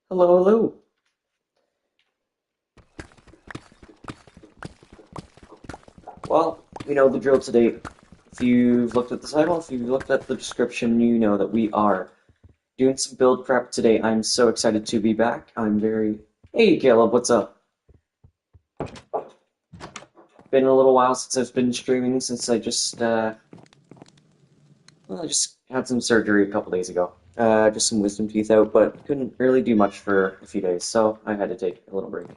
Hello, hello. Well, you know the drill today. If you've looked at the title, if you've looked at the description, you know that we are doing some build prep today. I'm so excited to be back. Hey, Caleb, what's up? Been a little while since I've been streaming, since I just had some surgery a couple days ago. Just some wisdom teeth out, but couldn't really do much for a few days, so I had to take a little break.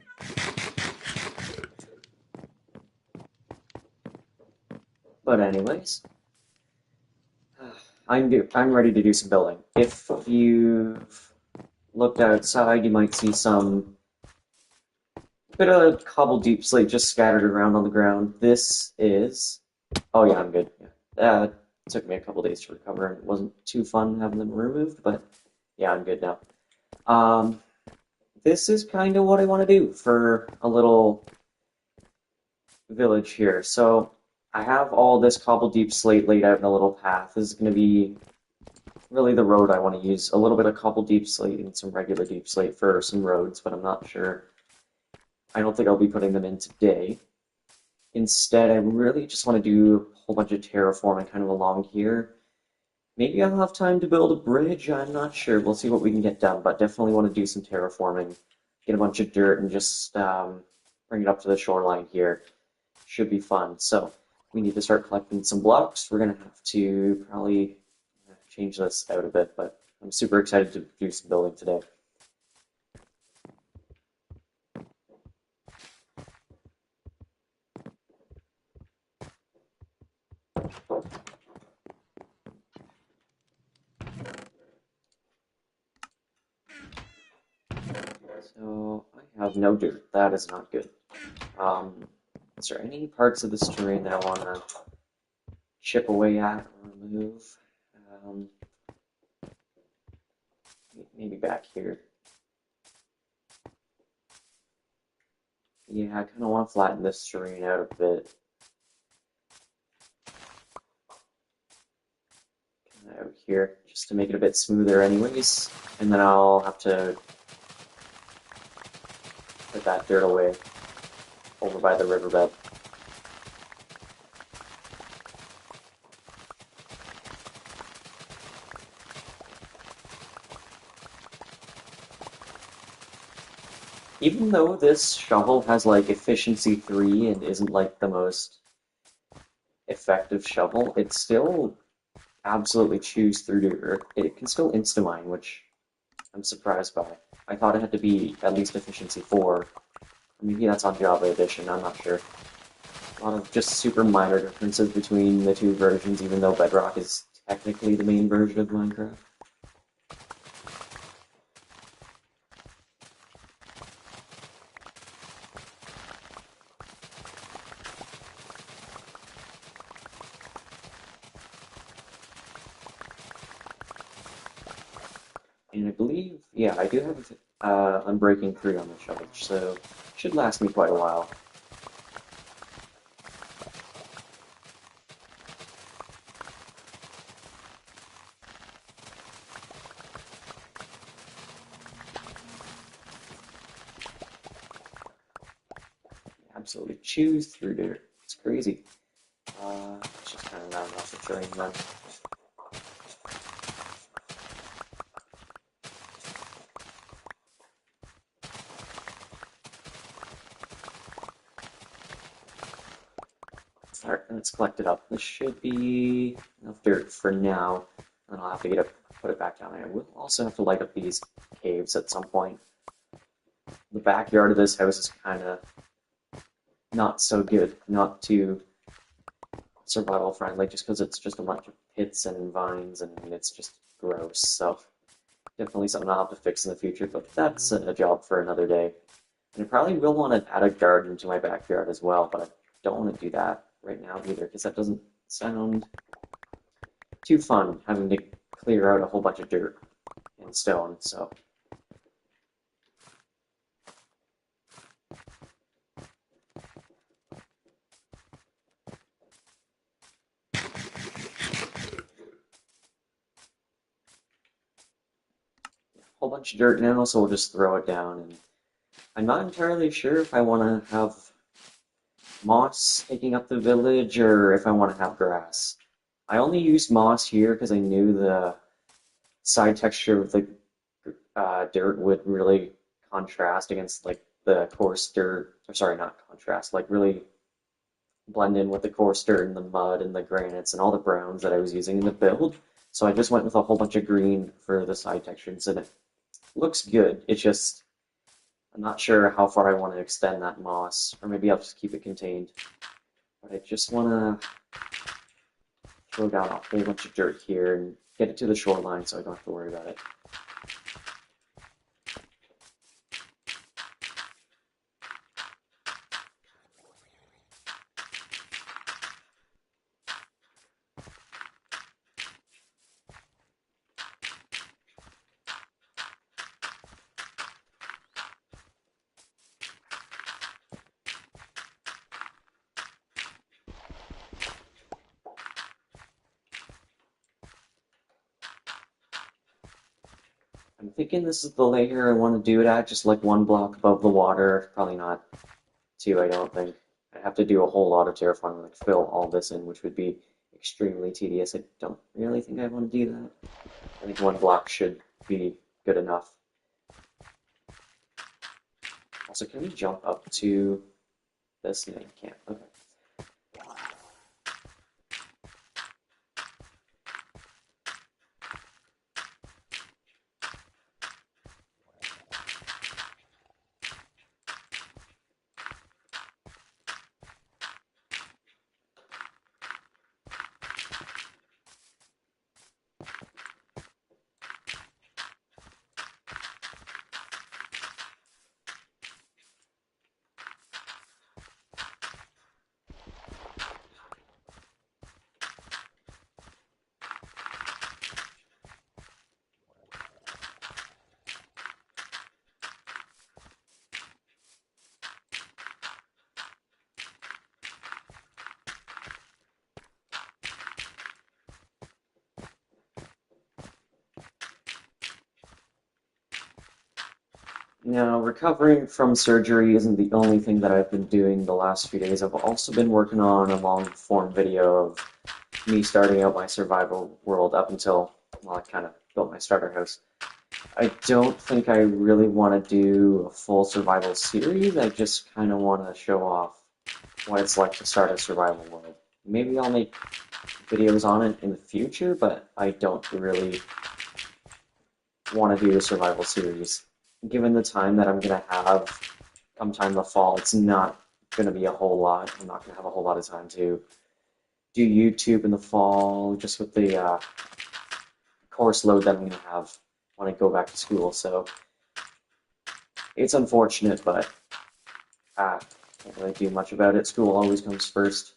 But anyways, I'm ready to do some building. If you've looked outside, you might see some bit of cobbled deep slate just scattered around on the ground. This is. Oh yeah, I'm good. Yeah. It took me a couple days to recover, and it wasn't too fun having them removed, but yeah, I'm good now. Um, this is kind of what I want to do for a little village here. So I have all this cobbled deep slate laid out in a little path. This is going to be really the road I want to use. A little bit of cobbled deep slate and some regular deep slate for some roads, but I'm not sure. I don't think I'll be putting them in today. Instead, I really just want to do a whole bunch of terraforming kind of along here. Maybe I'll have time to build a bridge, I'm not sure. We'll see what we can get done, but definitely want to do some terraforming. Get a bunch of dirt and just bring it up to the shoreline here. Should be fun. So, we need to start collecting some blocks. We're going to have to probably change this out a bit, but I'm super excited to do some building today. So I have no dirt. That is not good. Um, is there any parts of this terrain that I want to chip away at or remove? Um, Maybe back here. Yeah, I kind of want to flatten this terrain out a bit. Kind of out here, just to make it a bit smoother anyways. And then I'll have to put that dirt away over by the riverbed. Even though this shovel has like efficiency 3 and isn't like the most effective shovel, it still absolutely chews through to earth. It can still insta-mine, which I'm surprised by. I thought it had to be at least efficiency 4. Maybe that's on Java Edition, I'm not sure. A lot of just super minor differences between the two versions, even though Bedrock is technically the main version of Minecraft. And I believe, yeah, I do have Unbreaking 3 on the shovel, so it should last me quite a while. Absolutely chews through there. It's crazy. It's just kind of not enough of terrain then. Alright, and it's collected up. This should be enough dirt for now. And I'll have to put it back down. I will also have to light up these caves at some point. The backyard of this house is kind of not so good, not too survival friendly, just because it's just a bunch of pits and vines and it's just gross. So definitely something I'll have to fix in the future, but that's a job for another day. And I probably will want to add a garden to my backyard as well, but I don't want to do that right now either, because that doesn't sound too fun, having to clear out a whole bunch of dirt and stone, so. whole bunch of dirt now, so we'll just throw it down. And I'm not entirely sure if I want to have moss taking up the village or if I want to have grass. I only used moss here because I knew the side texture of the dirt would really contrast against like the coarse dirt, or sorry, not contrast, like really blend in with the coarse dirt and the mud and the granites and all the browns that I was using in the build. So I just went with a whole bunch of green for the side textures, and it looks good. It's just I'm not sure how far I want to extend that moss, or maybe I'll just keep it contained. But I just want to throw down a whole bunch of dirt here and get it to the shoreline so I don't have to worry about it. I'm thinking this is the layer I want to do it at, just like one block above the water. Probably not two, I don't think. I'd have to do a whole lot of terraforming, like fill all this in, which would be extremely tedious. I don't really think I want to do that. I think one block should be good enough. Also, can we jump up to this? No, you can't. Okay. Now, recovering from surgery isn't the only thing that I've been doing the last few days. I've also been working on a long form video of me starting out my survival world up until, well, I kind of built my starter house. I don't think I really want to do a full survival series. I just kind of want to show off what it's like to start a survival world. Maybe I'll make videos on it in the future, but I don't really want to do a survival series. Given the time that I'm going to have come time the fall, it's not going to be a whole lot. I'm not going to have a whole lot of time to do YouTube in the fall, just with the course load that I'm going to have when I go back to school. So it's unfortunate, but can't really do much about it. School always comes first.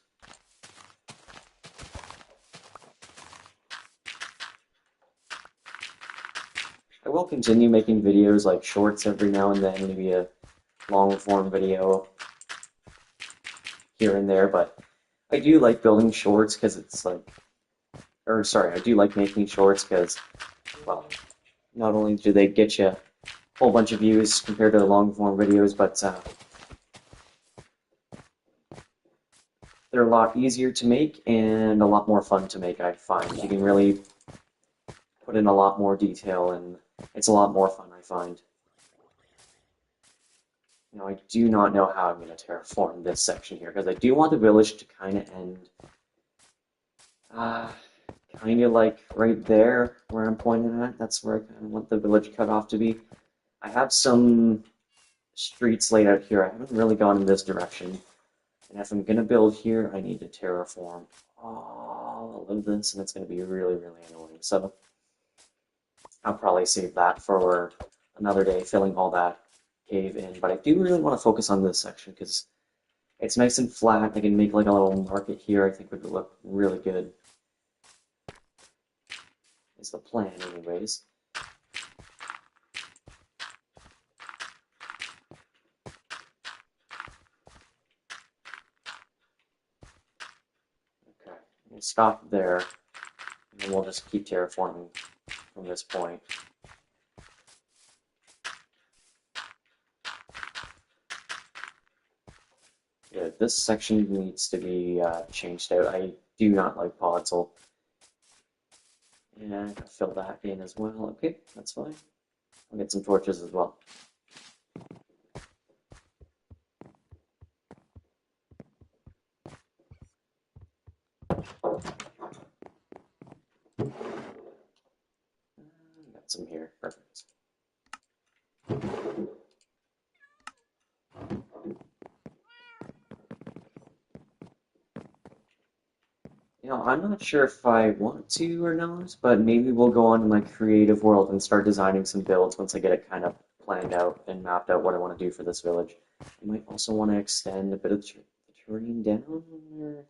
I will continue making videos like shorts every now and then, maybe a long form video here and there, but I do like building shorts because it's like, or sorry, I do like making shorts because, well, not only do they get you a whole bunch of views compared to the long form videos, but they're a lot easier to make and a lot more fun to make, I find. You can really put in a lot more detail and it's a lot more fun, I find. Now, I do not know how I'm going to terraform this section here because I do want the village to kind of end kind of like right there where I'm pointing at. That's where I kind of want the village cut off to be. I have some streets laid out here. I haven't really gone in this direction. And if I'm going to build here, I need to terraform all of this, and it's going to be really, really annoying. So I'll probably save that for another day, filling all that cave in. But I do really want to focus on this section because it's nice and flat. I can make like a little market here. I think would look really good. Is the plan, anyways. Okay, we'll stop there, and then we'll just keep terraforming from this point. Yeah, this section needs to be changed out. I do not like podzol. Yeah, I can fill that in as well. Okay, that's fine. I'll get some torches as well. Got some here. Perfect. I'm not sure if I want to or not, but maybe we'll go on to my creative world and start designing some builds once I get it kind of planned out and mapped out what I want to do for this village. I might also want to extend a bit of the terrain down, or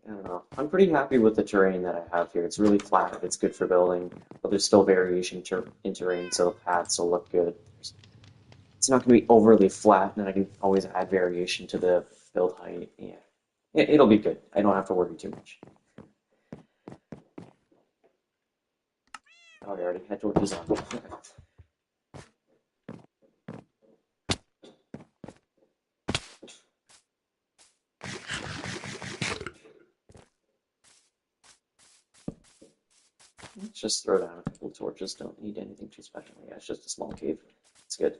I don't know. I'm pretty happy with the terrain that I have here. It's really flat. It's good for building, but there's still variation in terrain, so the paths will look good. It's not going to be overly flat, and I can always add variation to the build height. Yeah, it'll be good. I don't have to worry too much. Oh, I already had torches on. Okay. Let's just throw down a couple of torches. Don't need anything too special. Yeah, it's just a small cave. It's good.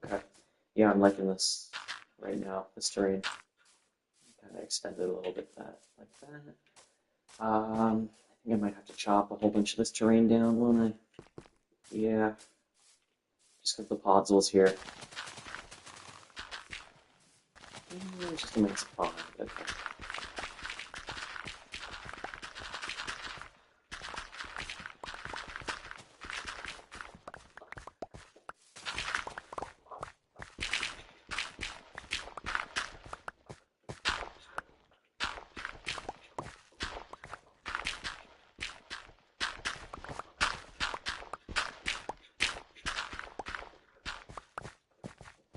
Okay. Yeah, I'm liking this right now. This terrain. Kind of extend it a little bit like that. I think I might have to chop a whole bunch of this terrain down, won't I? Yeah, just because the podzols here. Just a nice pod. Okay.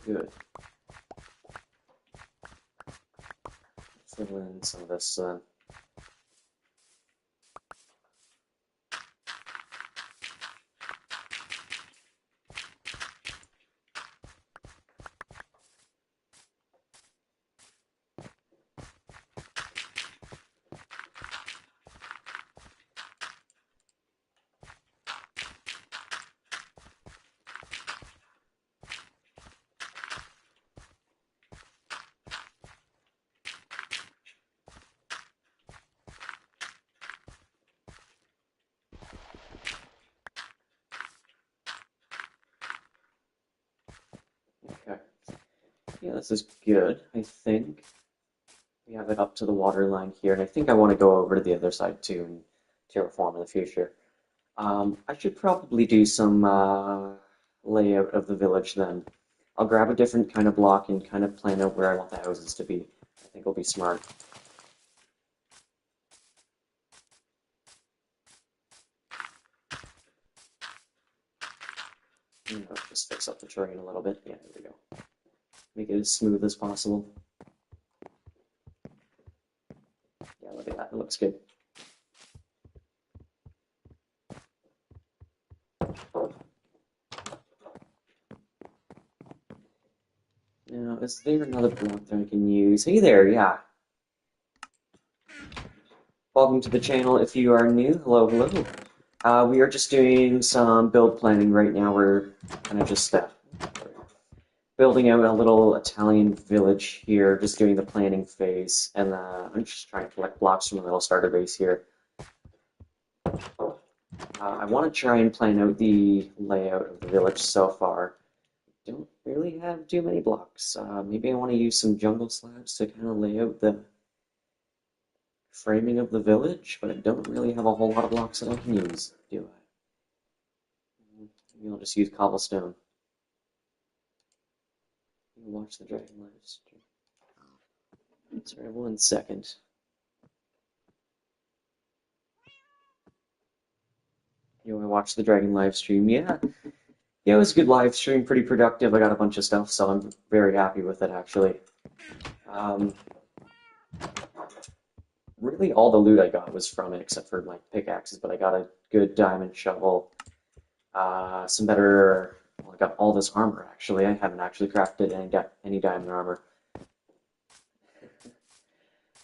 Good. Fill in some of this. Okay. Yeah, this is good, I think. We have it up to the water line here, and I think I want to go over to the other side too and terraform in the future. I should probably do some layout of the village then. I'll grab a different kind of block and kind of plan out where I want the houses to be. I think it'll be smart. Just fix up the terrain a little bit. Yeah, there we go. Make it as smooth as possible. Yeah, look at that. It looks good. Now, is there another block that I can use? Hey there, yeah. Welcome to the channel if you are new. Hello, hello. We are just doing some build planning right now. We're kind of just building out a little Italian village here, just doing the planning phase, and I'm just trying to collect blocks from a little starter base here. I want to try and plan out the layout of the village so far. Don't really have too many blocks. Maybe I want to use some jungle slabs to kind of lay out the framing of the village, but I don't really have a whole lot of blocks that I can use, do I? Maybe I'll just use cobblestone. Watch the dragon live stream. Sorry, 1 second. You want to watch the dragon live stream? Yeah. Yeah, it was a good live stream, pretty productive. I got a bunch of stuff, so I'm very happy with it, actually. Um, really, all the loot I got was from it, except for my pickaxes, but I got a good diamond shovel, some better... Well, I got all this armor, actually. I haven't actually crafted any diamond armor.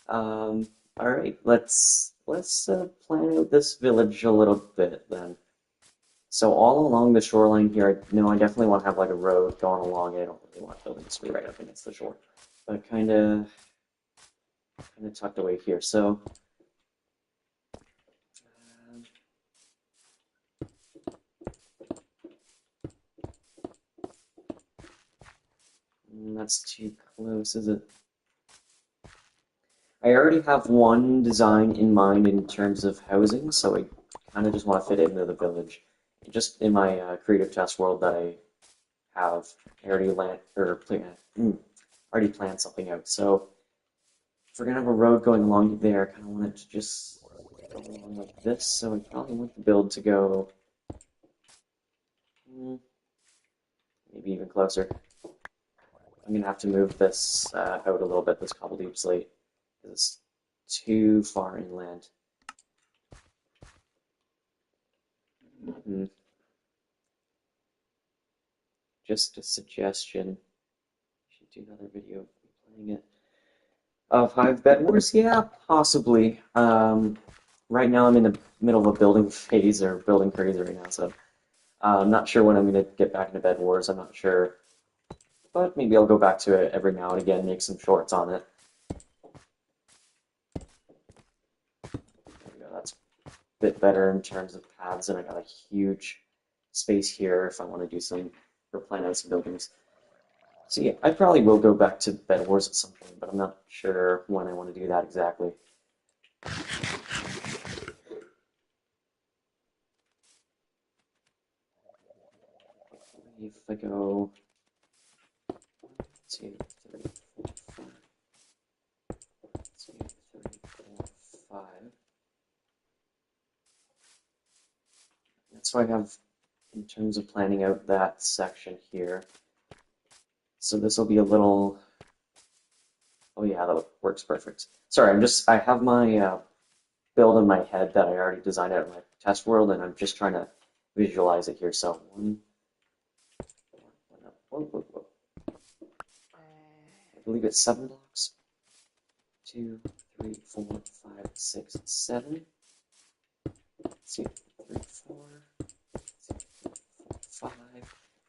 All right, let's plan out this village a little bit, then. So all along the shoreline here, I definitely want to have like a road going along it. I don't really want buildings to be right up against the shore, but kind of tucked away here. So that's too close, is it? I already have one design in mind in terms of housing, so I kind of just want to fit it into the village. Just in my creative test world that I have, I already already planned something out. So if we're gonna have a road going along there, I kind of want it to just go along like this. So I probably want the build to go maybe even closer. I'm gonna have to move this out a little bit, this cobble deep slate, because it's too far inland. Just a suggestion. Should do another video of me playing it. Of Hive Bed Wars? Yeah, possibly. Right now I'm in the middle of a building phase or building crazy right now, so I'm not sure when I'm going to get back into Bed Wars. I'm not sure. But maybe I'll go back to it every now and again, make some shorts on it. There we go. That's a bit better in terms of paths, and I got a huge space here if I want to do some, or plan out some buildings. So yeah, I probably will go back to Bed Wars at some point, but I'm not sure when I want to do that exactly. If I go 1, 2, 3, 4, 5, 2, 3, 4, 5. That's what I have in terms of planning out that section here. So this will be a little... Oh yeah, that works perfect. Sorry, I have my build in my head that I already designed out in my test world, and I'm just trying to visualize it here. So I believe it's 7 blocks. 2, 3, 4, 5, 6, 7. Let's see, 3, 4, 5.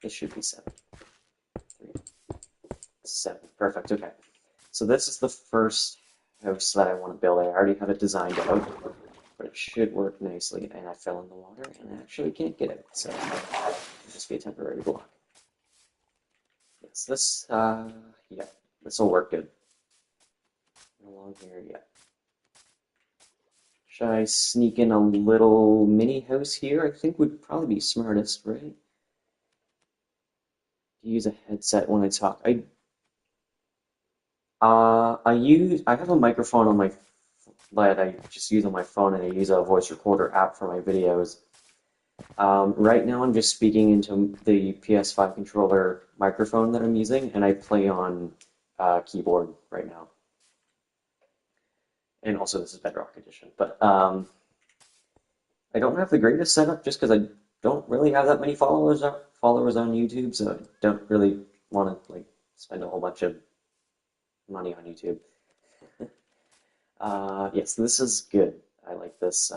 This should be 7. 3, 7. Perfect. Okay. So this is the first house that I want to build. I already have it designed out, but it should work nicely. And I fell in the water, and I actually can't get it. So it'll just be a temporary block. Yes, yeah, this will work good. Along here, yeah. Should I sneak in a little mini house here? I think would probably be smartest, right? Use a headset when I talk. I have a microphone on my that I just use on my phone, and I use a voice recorder app for my videos. Right now I'm just speaking into the PS5 controller microphone that I'm using, and I play on keyboard right now. And also this is Bedrock Edition, but I don't have the greatest setup just because I don't really have that many followers on YouTube, so I don't really want to spend a whole bunch of money on YouTube. Yes, this is good. I like this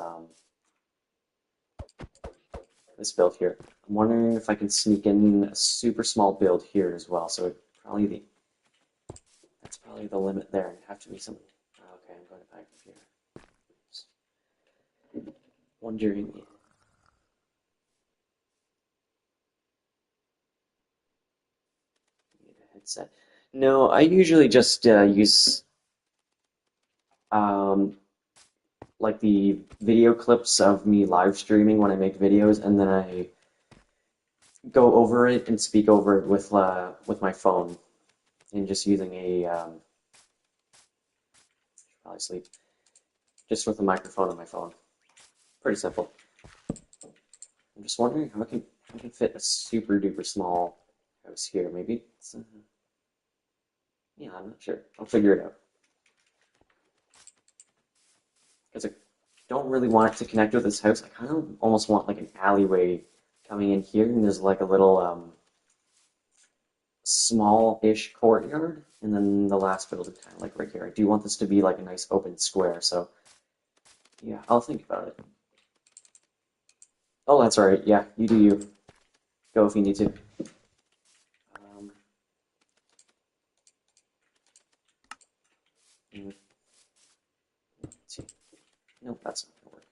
this build here. I'm wondering if I can sneak in a super small build here as well. So that's probably the limit there. It'd have to be something. Okay, I'm going back up here. Wondering. Need a headset. No, I usually just use like the video clips of me live streaming when I make videos, and then go over it and speak over it with my phone and just using probably sleep just with a microphone on my phone. Pretty simple. I'm just wondering how I can fit a super duper small house here. Maybe it's, yeah, I'm not sure. I'll figure it out. Because I don't really want it to connect with this house. I kind of almost want like an alleyway coming in here, and there's like a little small-ish courtyard, and then the last building kind of like right here. I do want this to be like a nice open square, so yeah, I'll think about it. Oh, that's all right. Yeah, you do you. Go if you need to. Um, mm, let's see. Nope, that's not gonna work.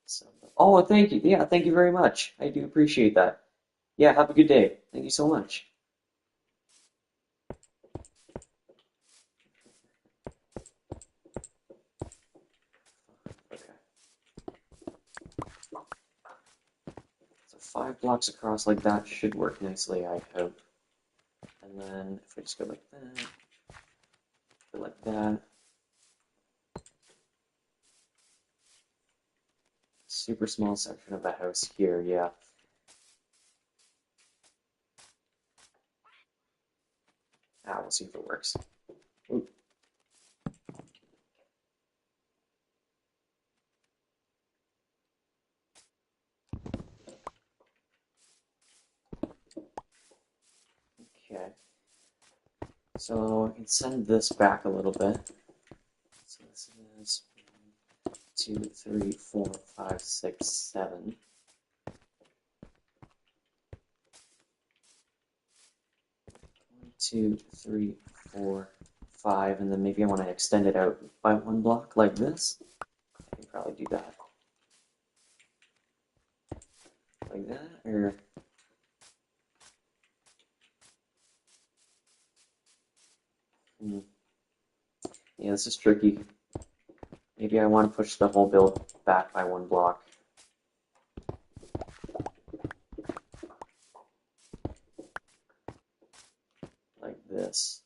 So, oh, thank you. Yeah, thank you very much. I do appreciate that. Yeah, have a good day. Thank you so much. Okay, so 5 blocks across like that should work nicely, I hope. And then if we just go like that, super small section of the house here, yeah. We'll see if it works. Ooh. Okay, so I can send this back a little bit. So this is 1, 2, 3, 4, 5, 6, 7. 1, 2, 3, 4, 5, and then maybe I want to extend it out by 1 block like this. I can probably do that. Like that, or yeah, this is tricky. Maybe I want to push the whole build back by 1 block. Like this.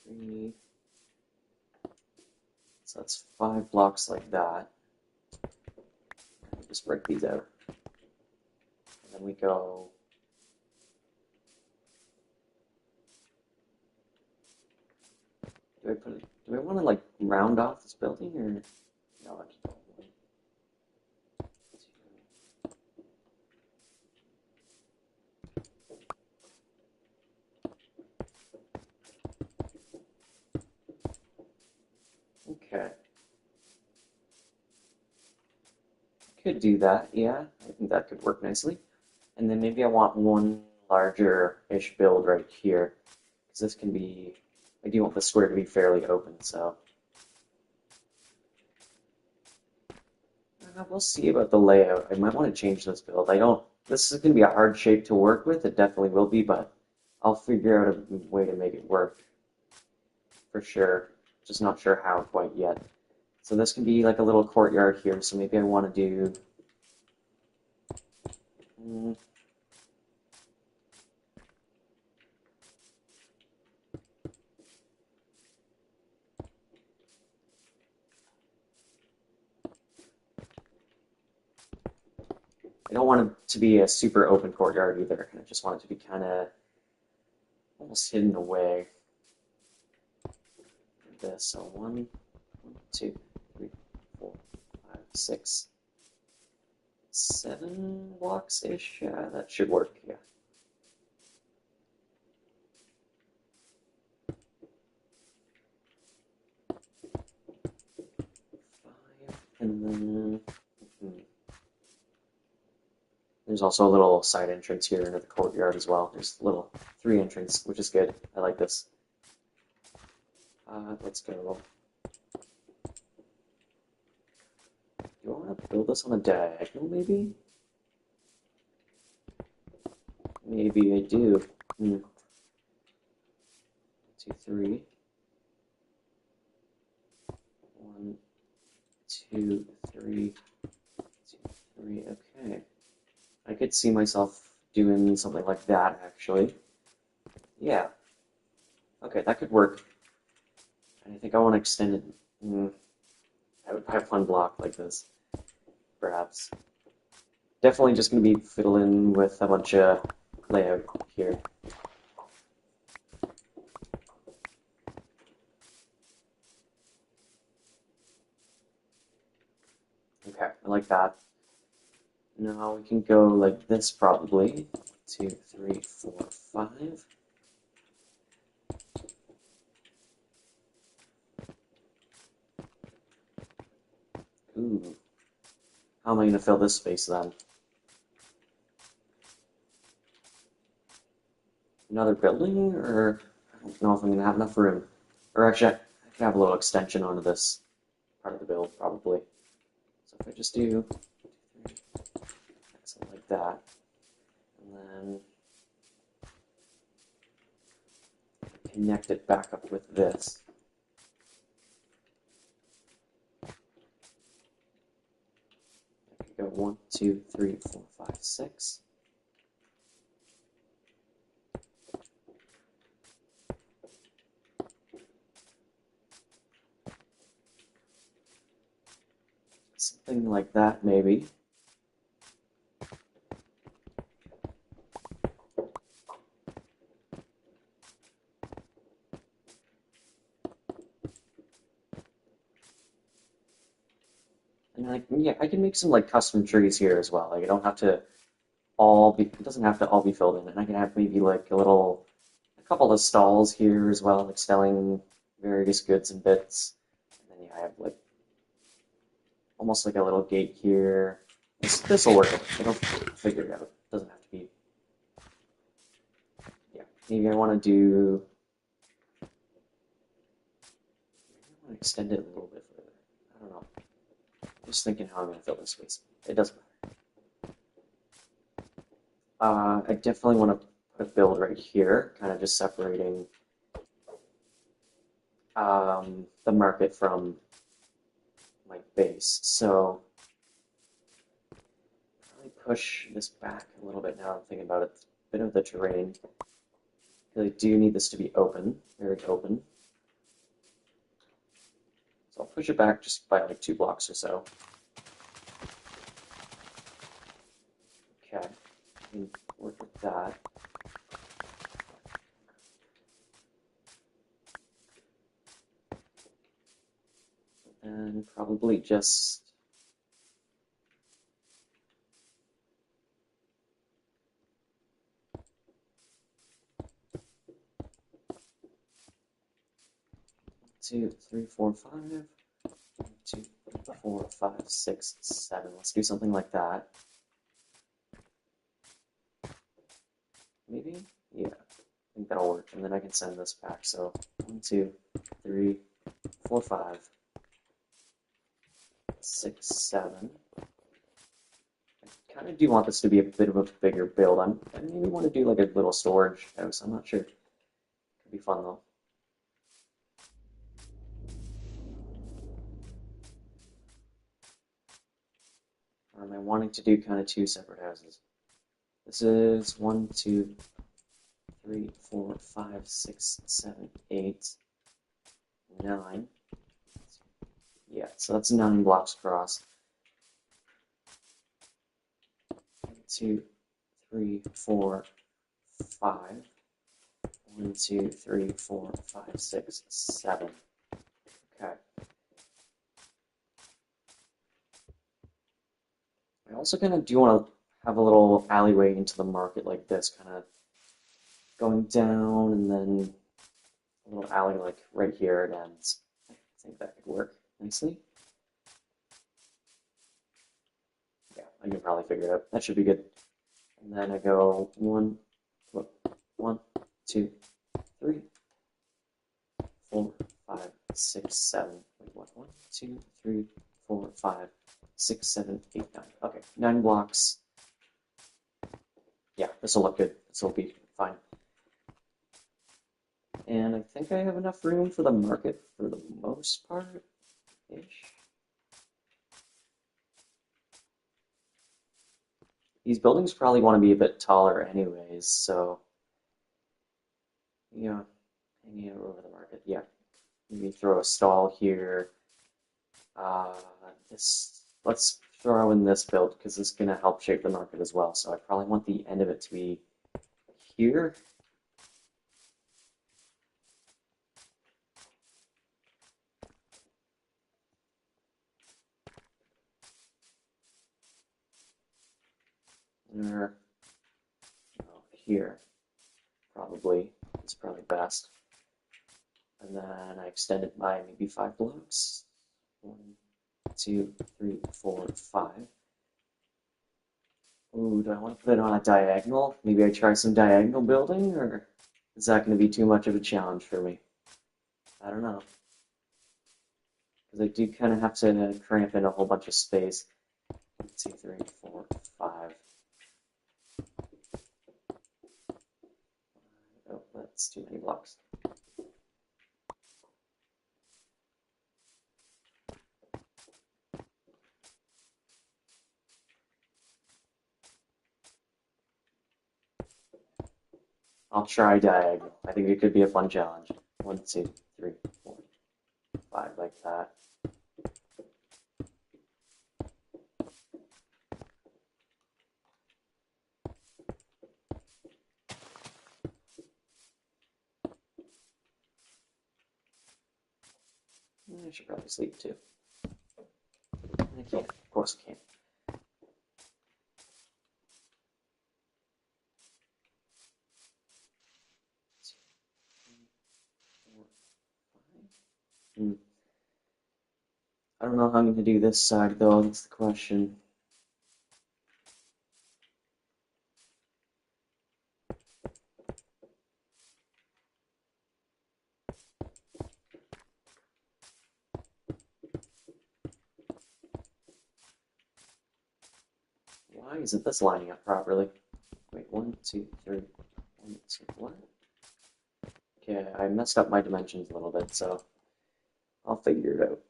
Three. So that's 5 blocks like that. Just break these out. And then we go. Do I want to like round off this building or no? I just don't. Okay. Could do that, yeah. I think that could work nicely. And then maybe I want one larger-ish build right here. Because this can be, I do want the square to be fairly open, so. We'll see about the layout. I might want to change this build. This is going to be a hard shape to work with. It definitely will be, but I'll figure out a way to make it work. For sure. Just not sure how quite yet. So this can be like a little courtyard here, so maybe I want to do. I don't want it to be a super open courtyard either. I just want it to be kind of almost hidden away. Like this. So 1, 2, 3, 4, 5, 6, 7 blocks ish. That should work. Yeah. 5, and then. There's also a little side entrance here into the courtyard as well. There's a little 3 entrance, which is good. I like this. Let's go Do I want to build this on a diagonal, maybe? Maybe I do. 2, 3. 1, 2, 3, 2, 3. Okay. I could see myself doing something like that, actually. Yeah. Okay, that could work. And I think I want to extend it. I would have one block like this, perhaps. Definitely just going to be fiddling with a bunch of layout here. Okay, I like that. Now we can go like this probably. 2, 3, 4, 5. Ooh. How am I going to fill this space then? Another building? Or I don't know if I'm going to have enough room. Or actually, I could have a little extension onto this part of the build, probably. So if I just do something like that, and then connect it back up with this. I could go 1, 2, 3, 4, 5, 6. Something like that, maybe. And yeah, I can make some like custom trees here as well. Like I don't have to it doesn't have to all be filled in, and I can have maybe like a couple of stalls here as well, like selling various goods and bits. And then yeah, I have like almost like a little gate here. This will work. It'll figure it out. It doesn't have to be. Yeah, maybe I want to do. I want to extend it a little bit further. I don't know. Just thinking how I'm going to fill this space. It doesn't matter. I definitely want to put a build right here, kind of just separating the market from my base. So probably push this back a little bit now. I'm thinking about it. It's a bit of the terrain. I do need this to be open, very open. So I'll push it back just by like 2 blocks or so. Okay, I can work with that. And probably just 2, 3, 4, 5. 2, 4, 5, 6, 7. Let's do something like that. Maybe? Yeah, I think that'll work. And then I can send this back. So 1, 2, 3, 4, 5, 6, 7. I kind of do want this to be a bit of a bigger build. I maybe want to do like a little storage house. I'm not sure. Could be fun though. Or am I wanting to do kind of 2 separate houses? This is 1, 2, 3, 4, 5, 6, 7, 8, 9. Yeah, so that's 9 blocks across. 2, 3, 4, 5. 1, 2, 3, 4, 5, 6, 7. Okay. I also kind of do want to have a little alleyway into the market like this, kind of going down and then a little alley like right here it ends. I think that could work nicely. Yeah, I can probably figure it out. That should be good. And then I go 1, 2, 3, 4, 5, 6, 7. Wait, what? 1, 2, 3, 4, 5, 6, 7, 8, 9. Okay, 9 blocks. Yeah, this will look good. This will be fine. And I think I have enough room for the market for the most part-ish. These buildings probably want to be a bit taller anyways, so yeah, hanging out over the market. Yeah, maybe throw a stall here. Let's throw in this build because it's gonna help shape the market as well. So I probably want the end of it to be here. Or here, probably. It's probably best. And then I extend it by maybe 5 blocks. 1, 2, 3, 4, 5. Ooh, do I want to put it on a diagonal? Maybe I try some diagonal building, or is that going to be too much of a challenge for me? I don't know. Because I do kind of have to cramp in a whole bunch of space. 1, 2, 3, 4, 5. Oh, that's too many blocks. I'll try diagonal. I think it could be a fun challenge. 1, 2, 3, 4, 5, like that. I should probably sleep too. I can't. Of course I can't. Hmm. I don't know how I'm going to do this side though. That's the question. Why isn't this lining up properly? Wait, 1, 2, 3, 1, 2, what? Okay, I messed up my dimensions a little bit, so I'll figure it out.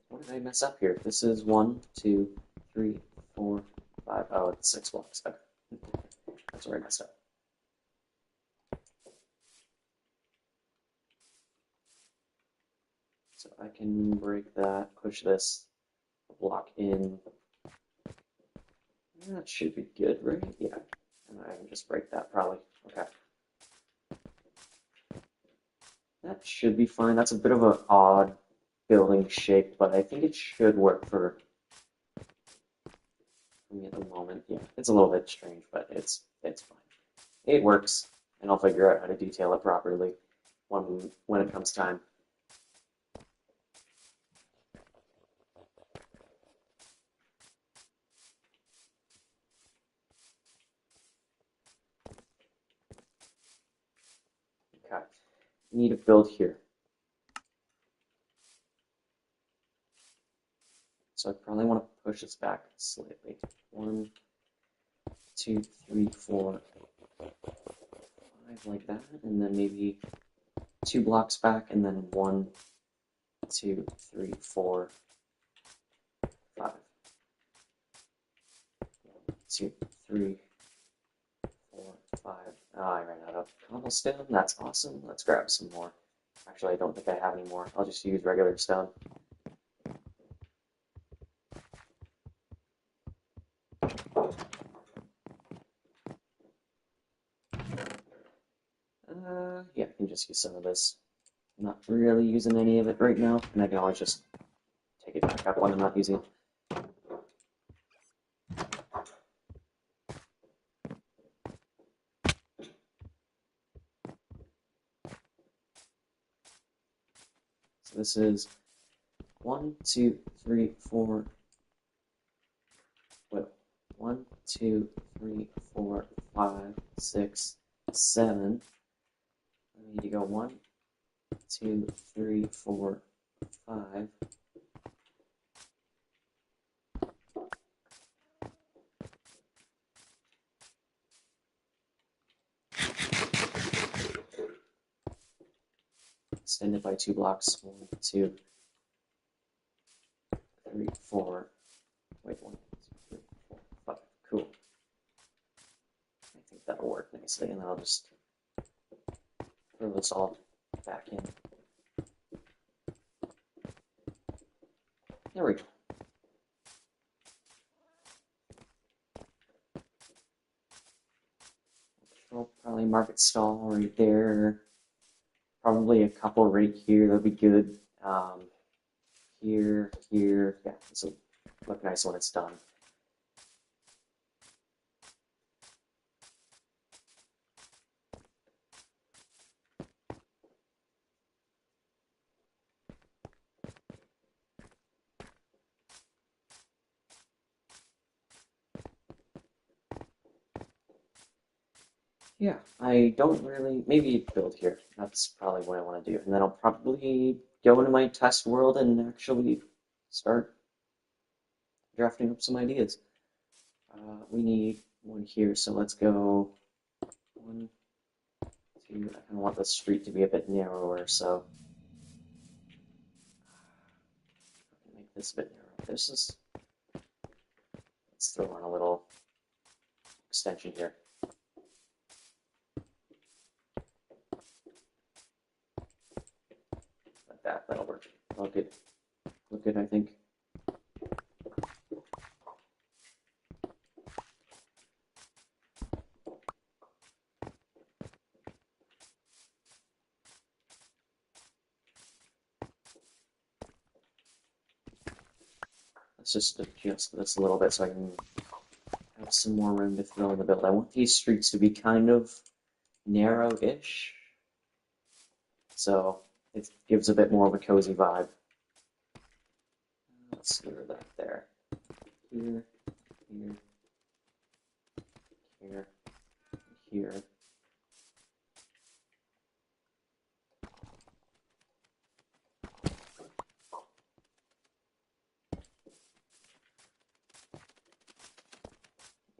What did I mess up here? This is 1, 2, 3, 4, 5. Oh, it's 6 blocks. Okay. That's where I messed up. So I can break that, push this block in. That should be good, right? Yeah. And I can just break that probably. Okay. That should be fine. That's a bit of an odd building shape, but I think it should work for me at the moment. Yeah, it's a little bit strange, but it's fine. It works, and I'll figure out how to detail it properly when it comes time. Okay, need to build here. So I probably want to push this back slightly. 1, 2, 3, 4, 5, like that, and then maybe 2 blocks back, and then 1, 2, 3, 4, 5. 1, 2, 3, 4, 5. Oh, I ran out of cobblestone. That's awesome. Let's grab some more. Actually, I don't think I have any more. I'll just use regular stone. Yeah, I can just use some of this. I'm not really using any of it right now, and I can always just take it back up when I'm not using it. So this is 1, 2, 3, 4. Wait, 1, 2, 3, 4, 5, 6, 7. I need to go 1, 2, 3, 4, 5. Extend it by 2 blocks. 1, 2, 3, 4. Wait, 1, 2, 3, 4, 5. Cool. I think that'll work nicely, and then I'll just throw this all back in. There we go. I'll probably market stall right there. Probably a couple right here. That'd be good. Here, here. Yeah, this will look nice when it's done. Yeah, I don't really, maybe build here. That's probably what I want to do. And then I'll probably go into my test world and actually start drafting up some ideas. We need one here, so let's go 1, 2. I kind of want the street to be a bit narrower, so make this a bit narrower. Let's throw on a little extension here. Like that, that'll work. Look good, I think. Let's just adjust this a little bit so I can have some more room to throw in the build. I want these streets to be kind of narrow-ish, so it gives a bit more of a cozy vibe. Let's clear that there. Here, here, here, here.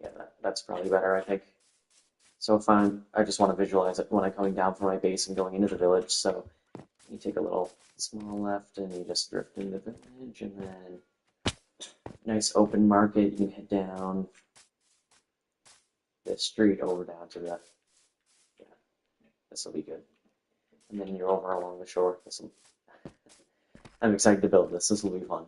Yeah, that's probably better, I think. So if I just want to visualize it when I'm coming down from my base and going into the village, so you take a little small left and you just drift into the village, and then nice open market, you head down the street over down to the, yeah, this will be good. And then you're over along the shore. I'm excited to build this. This will be fun.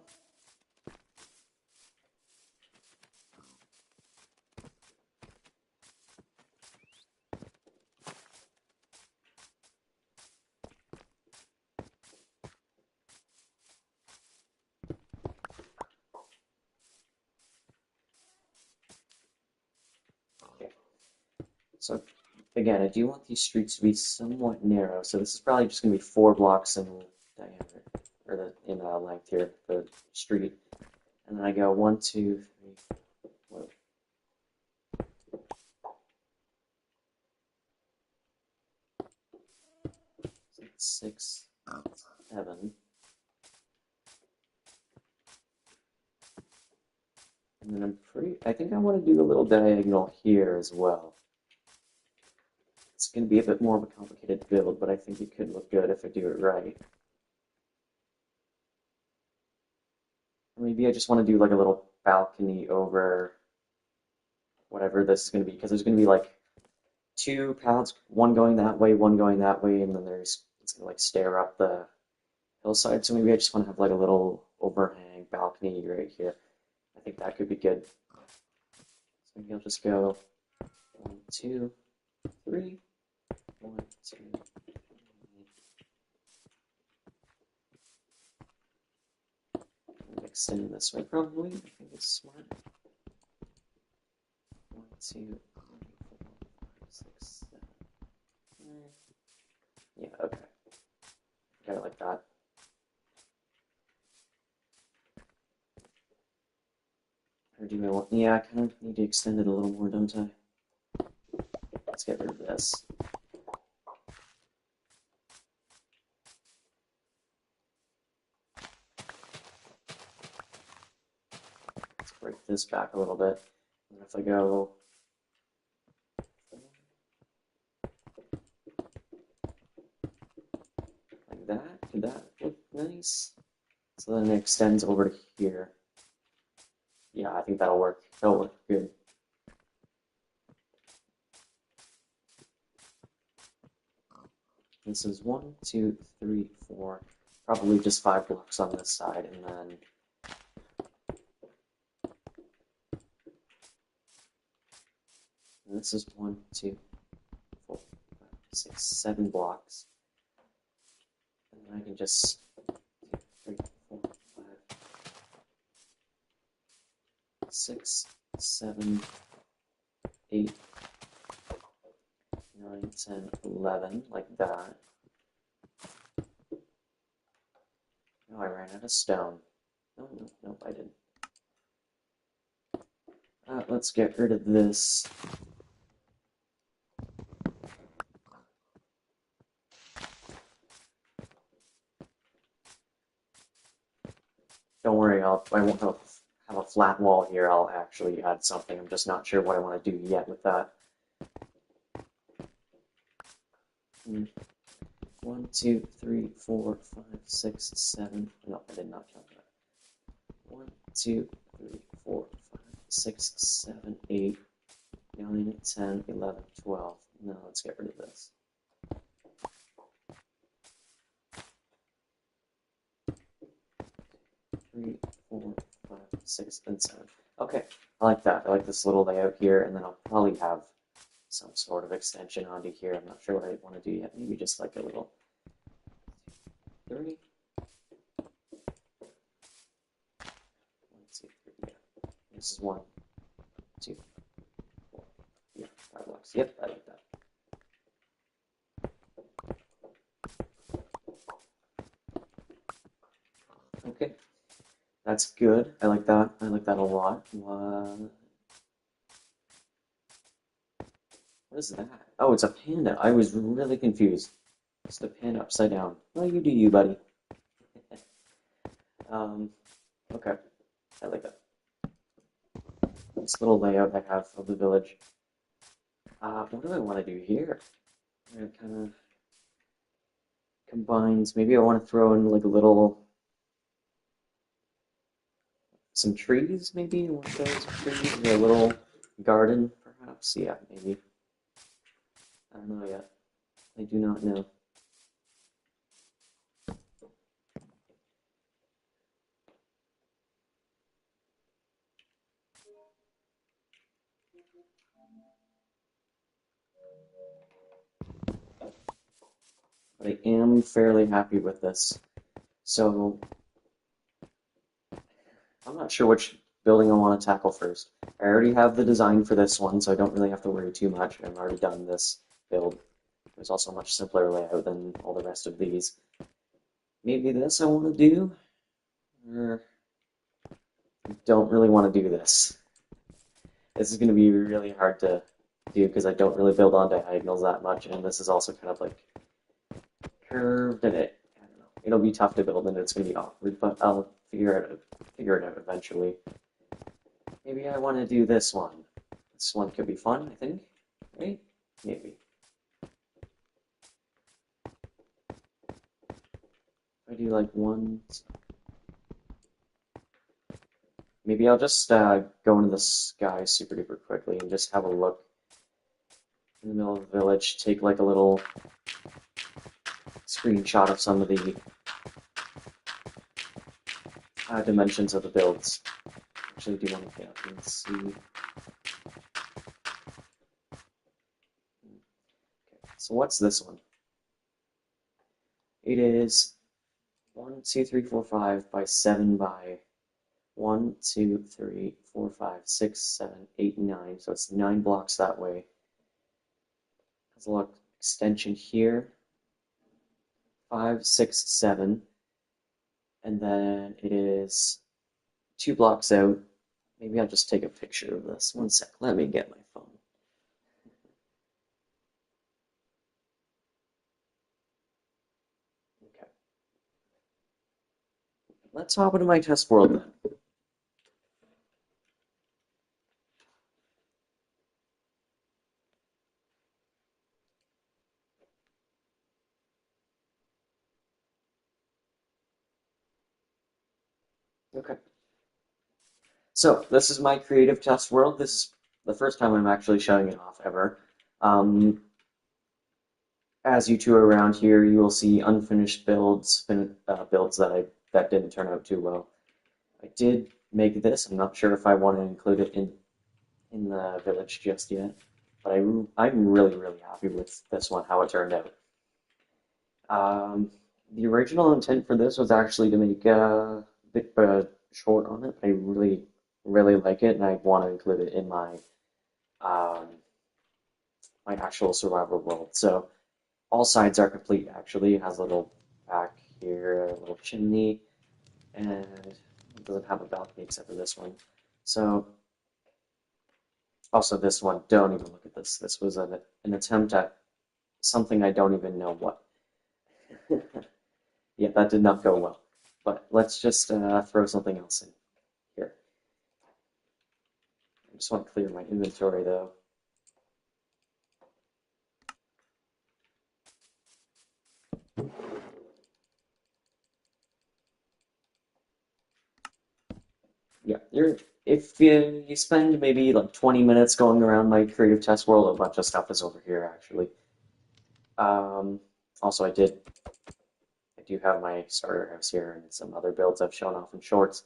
Okay. So again, I do want these streets to be somewhat narrow. So this is probably just going to be 4 blocks in diameter, or in length here, the street. And then I go 1, 2, 3, 4. 6, 7. And then I think I want to do a little diagonal here as well. It's going to be a bit more of a complicated build, but I think it could look good if I do it right. Or maybe I just want to do like a little balcony over whatever this is going to be, because there's going to be like 2 paths, one going that way, one going that way, and then it's going to like stare up the hillside. So maybe I just want to have like a little overhang balcony right here. I think that could be good. So maybe I'll just go 1, 2, 3, 1, 2. Extend this way probably. I think it's smart. 1, 2, 3, 4, 5, 6, 7. Yeah, okay. Got it like that. do I want? Yeah, I kind of need to extend it a little more, don't I? Let's get rid of this. Let's break this back a little bit. And if I go like that, could that look nice? So then it extends over to here. Yeah, I think that'll work. That'll work good. This is 1, 2, 3, 4, probably just 5 blocks on this side, and then this is 1, 2, 4, 5, 6, 7 blocks. And then I can just 2, 3, 4, 5, 6, 7, 8, 9, 10, 11, like that. Oh, I ran out of stone. No, no, no, I didn't. Let's get rid of this. Don't worry, I won't have a flat wall here. I'll actually add something. I'm just not sure what I want to do yet with that. 1, 2, 3, 4, 5, 6, 7. No, I did not count that. 1, 2, 3, 4, 5, 6, 7, 8, 9, 10, 11, 12. No, let's get rid of this. 3, 4, 5, 6, and 7. Okay, I like that. I like this little layout here, and then I'll probably have some sort of extension onto here. I'm not sure what I want to do yet. Maybe just like a little 3. 1, 2, 3. Yeah. This is 1, 2, 4. Yeah, 5 blocks. Yep, I like that. Okay, that's good. I like that. I like that a lot. What is that? Oh, it's a panda. I was really confused. It's the panda upside down. Well, you do you, buddy. Okay. I like that. This little layout I have of the village. What do I want to do here? It kind of combines. Maybe I want to throw in like a little, some trees, maybe one of those trees, or a little garden, perhaps. Yeah, maybe. I don't know yet. I do not know. But I am fairly happy with this. So I'm not sure which building I want to tackle first. I already have the design for this one, so I don't really have to worry too much. I've already done this build. There's also a much simpler layout than all the rest of these. Maybe this I want to do, or I don't really want to do this. This is going to be really hard to do because I don't really build on diagonals that much, and this is also kind of like curved, and I don't know, it'll be tough to build, and it's going to be awkward, but I'll figure it out eventually. Maybe I want to do this one. This one could be fun, I think, right? Maybe. If I do like one, maybe I'll just go into the sky super duper quickly and just have a look in the middle of the village, take like a little screenshot of some of the dimensions of the builds. Actually, do want to get up and see. Okay, so what's this one? It is 1, 2, 3, 4, 5 by 7 by 1, 2, 3, 4, 5, 6, 7, 8, 9. So it's 9 blocks that way. Has a little extension here. 5, 6, 7. And then it is 2 blocks out. Maybe I'll just take a picture of this. One sec. Let me get my phone. Okay. Let's hop into my test world then. Okay. So this is my creative test world. This is the first time I'm actually showing it off ever. Um, as you tour around here, you will see unfinished builds, builds that didn't turn out too well. I did make this. I'm not sure if I want to include it in the village just yet, but I'm really happy with this one, how it turned out. Um, the original intent for this was actually to make a bit short on it. I really like it, and I want to include it in um, my actual survival world. So all sides are complete. Actually, it has a little back here, a little chimney, and it doesn't have a balcony except for this one. So also this one, don't even look at this. This was an attempt at something I don't even know what. Yeah, that did not go well. But let's just throw something else in here. I just want to clear my inventory though. Yeah, if you spend maybe like 20 minutes going around my creative test world, a bunch of stuff is over here actually. Um, also, I do have my starter house here and some other builds I've shown off in shorts,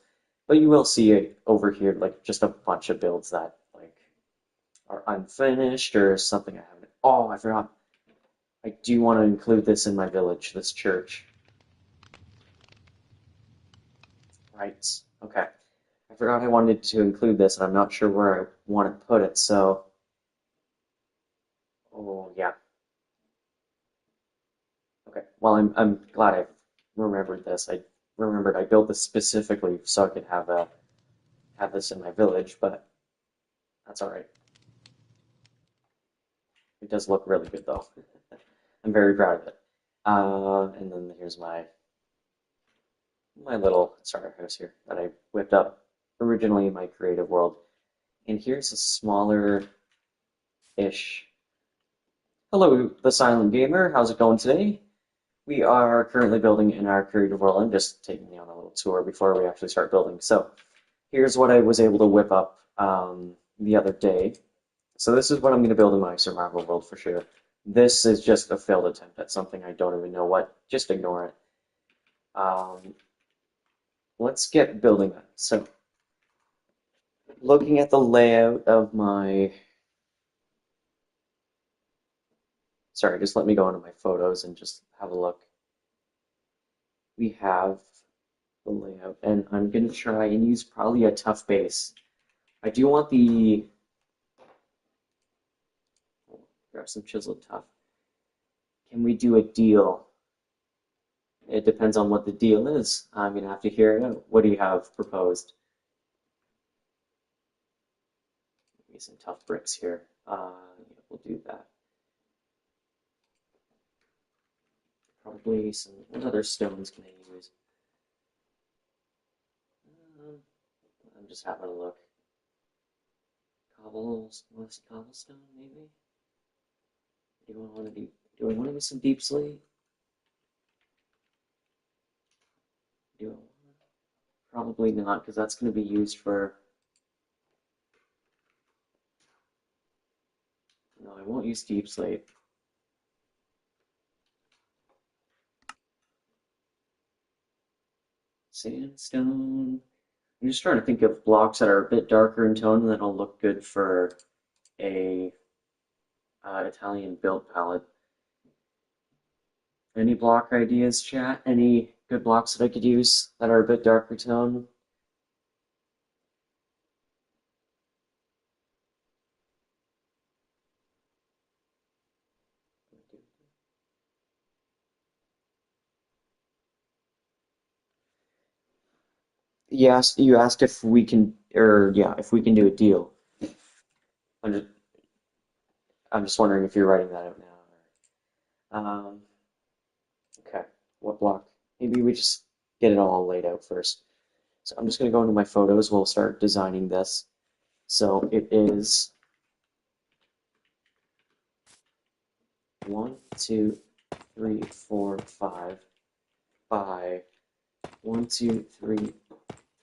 but you will see it over here like just a bunch of builds that like are unfinished or something I haven't. Oh, I forgot. I do want to include this in my village, this church. Right. Okay. I forgot I wanted to include this, and I'm not sure where I want to put it. So, oh yeah. Okay. Well, I'm glad I remembered this. I remembered I built this specifically so I could have this in my village, but that's all right. It does look really good though. I'm very proud of it. And then here's my little starter house here that I whipped up originally in my creative world. And here's a smaller-ish. Hello, the Silent Gamer. How's it going today? We are currently building in our creative world. I'm just taking you on a little tour before we actually start building. So here's what I was able to whip up the other day. So this is what I'm going to build in my survival world for sure. This is just a failed attempt at something I don't even know what. Just ignore it. Um, let's get building that. So looking at the layout of my... Sorry, just let me go into my photos and just have a look. We have the layout, and I'm going to try and use probably a tough base. I do want the... Grab some chiseled tough. Can we do a deal? It depends on what the deal is. I'm going to have to hear it out. What do you have proposed? Maybe some tough bricks here. Yeah, we'll do that. Probably some... What other stones can I use? Um, I'm just having a look. Cobblestone, maybe? Do I want to do some deep slate? Do I Probably not, because that's going to be used for... No, I won't use deep slate. Sandstone. I'm just trying to think of blocks that are a bit darker in tone that'll look good for a Italian build palette. Any block ideas, chat? Any good blocks that I could use that are a bit darker tone? You asked if we can or yeah, if we can do a deal. I'm just, I'm just wondering if you're writing that out now. Okay, what block? Maybe we just get it all laid out first. So I'm just going to go into my photos. We'll start designing this. So it is 1, 2, 3, 4, 5 by 1, 2, 3,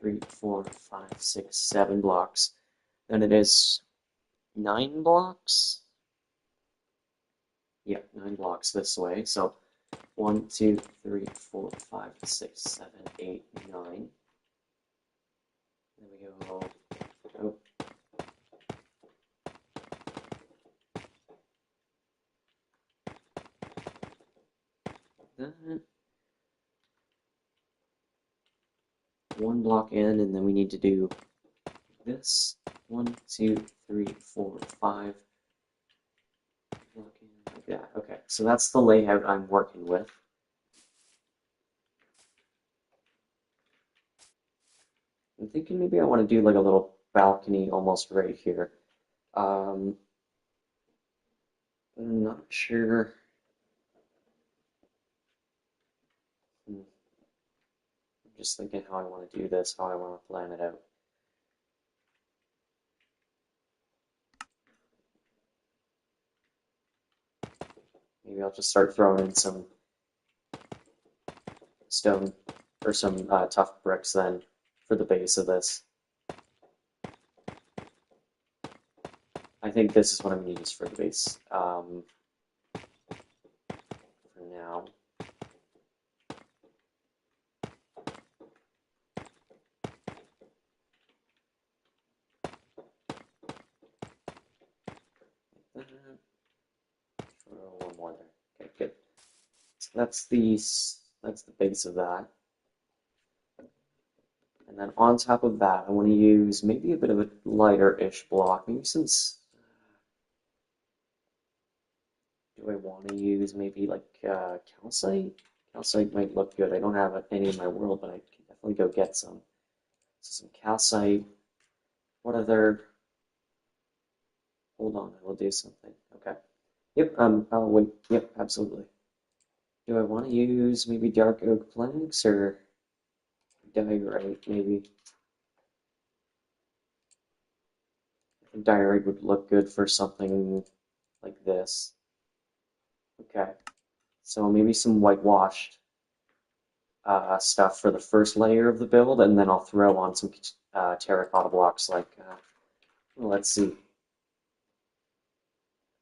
3, 4, 5, 6, 7 blocks. Then it is 9 blocks. Yeah, 9 blocks this way. So 1, 2, 3, 4, 5, 6, 7, 8, 9. Then we go, oh, that. One block in, and then we need to do this. 1, 2, 3, 4, 5. Block in like that. Okay, so that's the layout I'm working with. I'm thinking maybe I want to do like a little balcony almost right here. Um, I'm not sure. I'm just thinking how I want to do this, how I want to plan it out. Maybe I'll just start throwing in some stone or some tough bricks then for the base of this. I think this is what I'm going to use for the base for now. One more there. Okay, good. So that's the base of that. And then on top of that, I want to use maybe a bit of a lighter-ish block. Maybe since do I want to use maybe like calcite? Calcite might look good. I don't have any in my world, but I can definitely go get some. So some calcite. What other? Hold on, I will do something. Okay. Yep. I'll wait. Yep. Absolutely. Do I want to use maybe dark oak planks or diorite? Maybe. I think diorite would look good for something like this. Okay. So maybe some whitewashed stuff for the first layer of the build, and then I'll throw on some terracotta blocks like, well, let's see,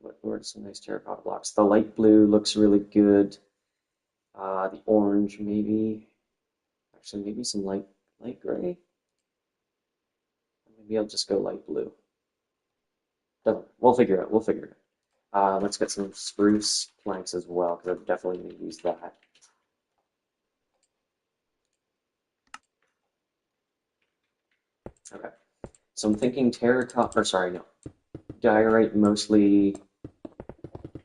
what are some nice terracotta blocks? The light blue looks really good. The orange, maybe. Actually, maybe some light gray. Maybe I'll just go light blue. We'll figure it out. We'll figure it out. Let's get some spruce planks as well, because I'm definitely going to use that. Okay. So I'm thinking terracotta, or sorry, no, diorite mostly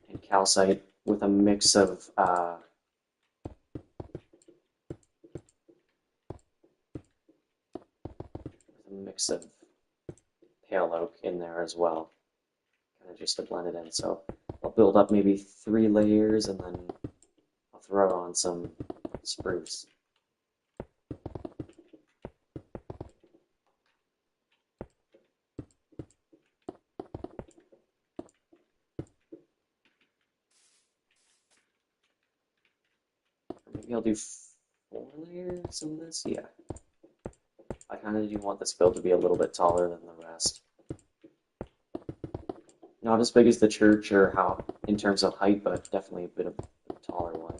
and calcite with a mix of pale oak in there as well, kind of just to blend it in. So I'll build up maybe 3 layers and then I'll throw on some spruce. Maybe I'll do 4 layers of this. Yeah, I kind of do want this build to be a little bit taller than the rest. Not as big as the church or how in terms of height, but definitely a bit of a taller one.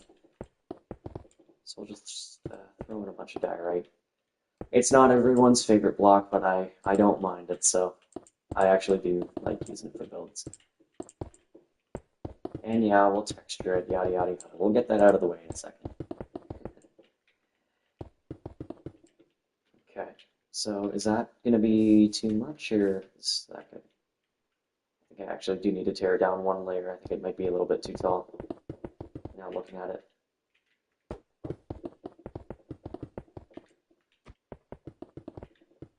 So we'll just throw in a bunch of diorite. It's not everyone's favorite block, but I don't mind it, so I actually do like using it for builds. And yeah, we'll texture it, yada yada yada. We'll get that out of the way in a second. Okay, so is that going to be too much, or is that good? I think I actually do need to tear down 1 layer. I think it might be a little bit too tall. Now looking at it.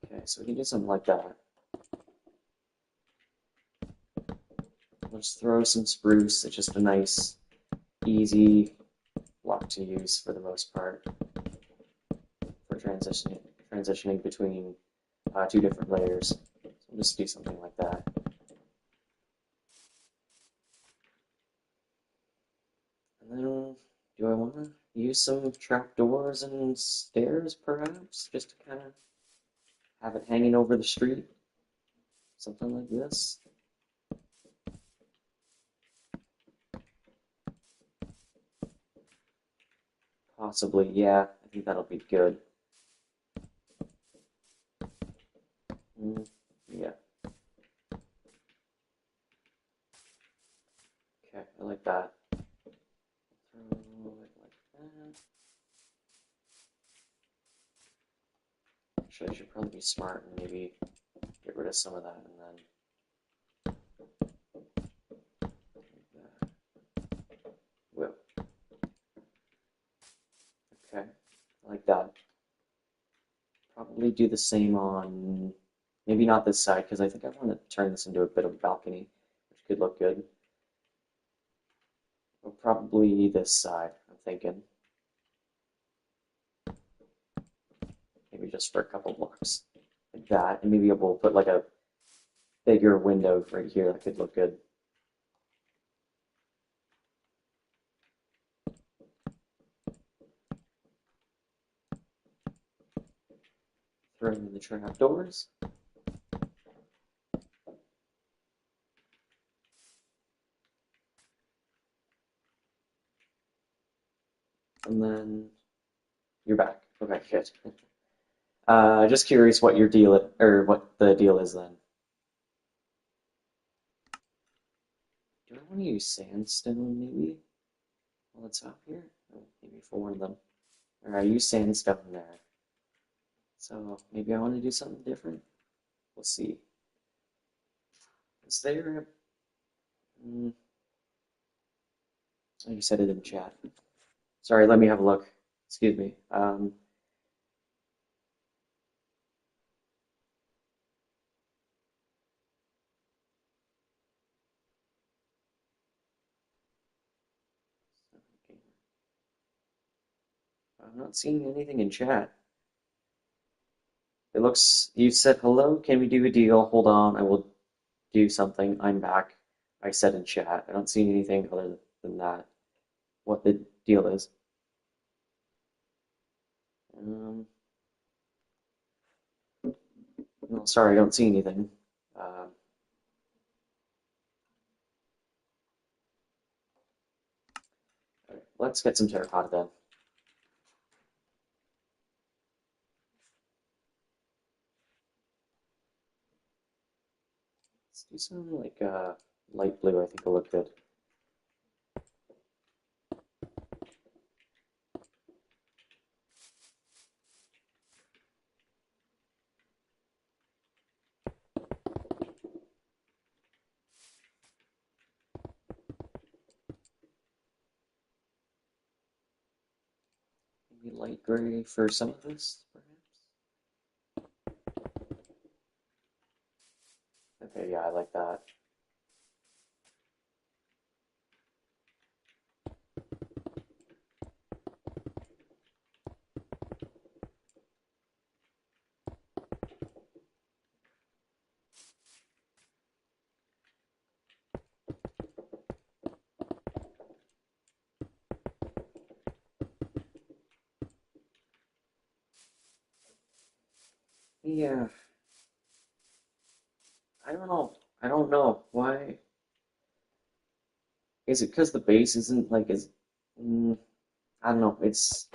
Okay, so we can do something like that. Let's throw some spruce. It's just a nice, easy block to use for the most part for transitioning between two different layers. So we'll just do something like that. And then, do I want to use some trapdoors and stairs, perhaps, just to kind of have it hanging over the street? Something like this. Possibly, yeah. I think that'll be good. Yeah. Okay, I like that. Throw it like that. Actually, I should probably be smart and maybe get rid of some of that and then like that. Whoa. Okay, I like that. Probably do the same on maybe not this side because I think I want to turn this into a bit of a balcony, which could look good. But probably this side, I'm thinking. Maybe just for a couple blocks. Like that. And maybe we'll put like a bigger window right here that could look good. Throw in the trapdoors. And then you're back. Okay, good. Just curious what your deal or what the deal is then. Do I want to use sandstone maybe while it's up here? Or maybe for one of them. Or I use sandstone there. So maybe I want to do something different. We'll see. Is there? Oh, you said it in chat. Sorry, let me have a look. Excuse me. I'm not seeing anything in chat. It looks, you said hello, can we do a deal? Hold on, I will do something. I'm back. I said in chat. I don't see anything other than that. What the deal is. Um, no, sorry, I don't see anything. Uh, all right, let's get some terracotta then. Let's do some like light blue. I think will look good. Maybe light gray for some of this, perhaps. Okay, yeah, I like that. Yeah, I don't know. I don't know why. Is it because the base isn't like as? Mm, I don't know. It's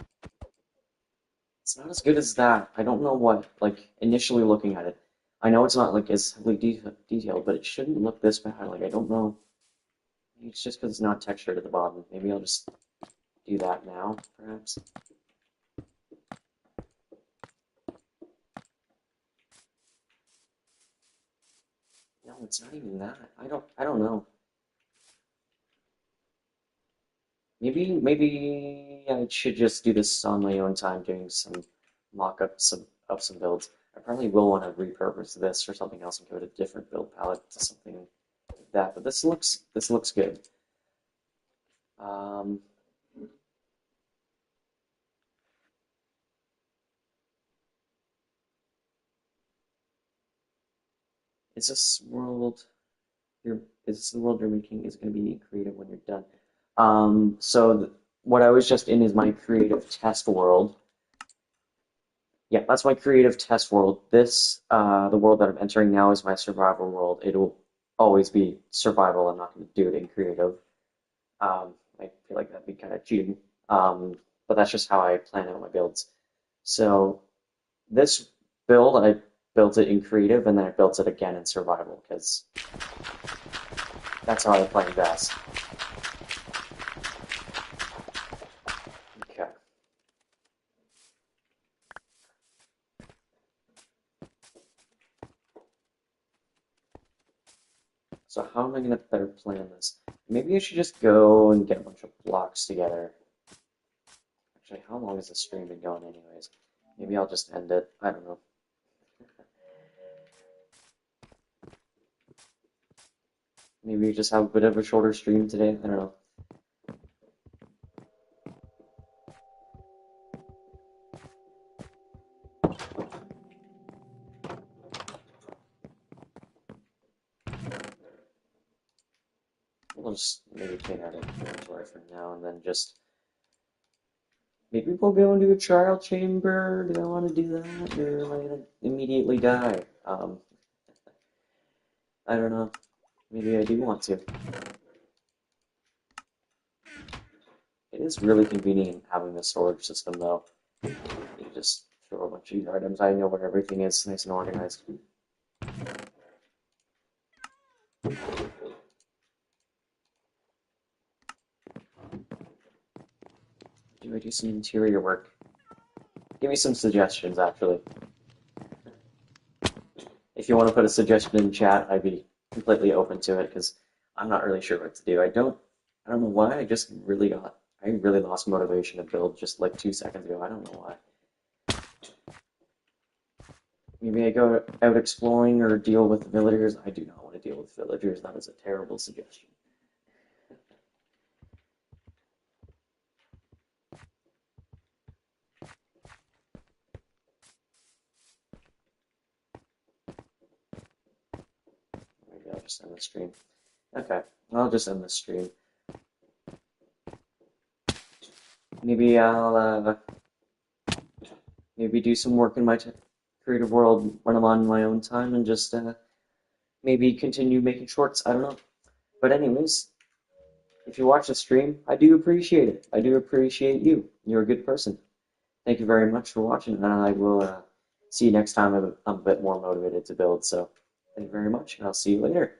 not as good as that. I don't know what. Like initially looking at it, I know it's not like as heavily detailed, but it shouldn't look this bad. Like I don't know. Maybe it's just because it's not textured at the bottom. Maybe I'll just do that now, perhaps. No, it's not even that. I don't know. Maybe I should just do this on my own time, doing some mock-ups of some builds. I probably will want to repurpose this for something else and go to a different build palette to something like that. But this looks good. Um, is this world you're is this the world you're making is going to be creative when you're done? What I was just in is my creative test world. Yeah, that's my creative test world. The world that I'm entering now is my survival world. It'll always be survival. I'm not going to do it in creative. I feel like that'd be kind of cheating. But that's just how I plan out my builds. So this build, I built it in creative, and then I built it again in survival because that's how I play best. Okay. So how am I going to better plan this? Maybe I should just go and get a bunch of blocks together. Actually, how long has the stream been going anyways? Maybe I'll just end it. I don't know. Maybe just have a bit of a shorter stream today. I don't know. We'll just maybe clean out inventory for now and then just maybe we'll go into a trial chamber. Do I want to do that? Or am I gonna immediately die? I don't know. Maybe I do want to. It is really convenient having the storage system though. You just throw a bunch of these items. I know where everything is, nice and organized. Do I do some interior work? Give me some suggestions, actually. If you want to put a suggestion in chat, I'd be completely open to it because I'm not really sure what to do. I don't know why. I really lost motivation to build just like 2 seconds ago. I don't know why. Maybe I go out exploring or deal with villagers. I do not want to deal with villagers. That is a terrible suggestion. Maybe I'll just end the stream. Okay, I'll just end the stream. Maybe I'll maybe do some work in my creative world when I'm on my own time and just maybe continue making shorts. I don't know. But anyways, if you watch the stream, I do appreciate it. I do appreciate you. You're a good person. Thank you very much for watching, and I will see you next time. I'm a bit more motivated to build. So thank you very much, and I'll see you later.